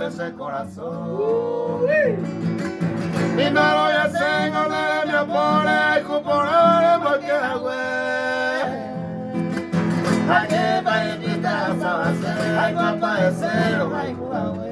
ese corazón. Y no lo voy a hacer con la mi amor, ay, cuponores, porque güey. Ay, que paetita sabase, ay, compadecero, ay, güey.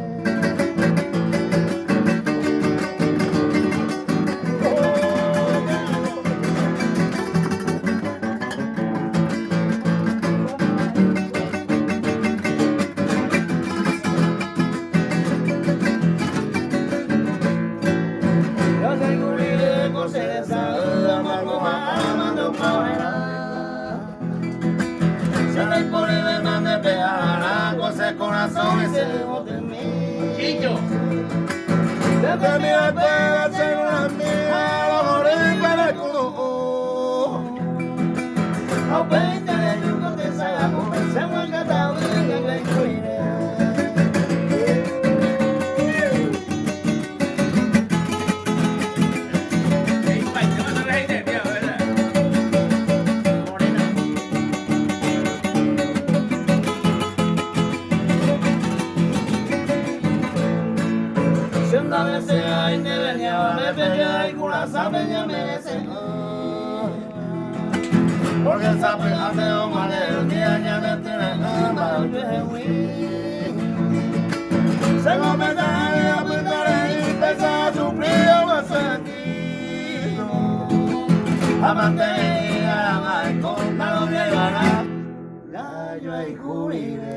Ese corazón y se dejó de mí. Chicho. Desde mi escuela se una mía, los orillas de culo. A 20 de yugo de Sagamo, se mueve el catado y el cuire. A veces hay que venía, me peleé y cura sabe ya merece. Porque sabe hace un mal día ya me tiene nada se comete a pintar y empezar a sufrir un sentido. Amante a la madre con la novia y la yo hay curiré.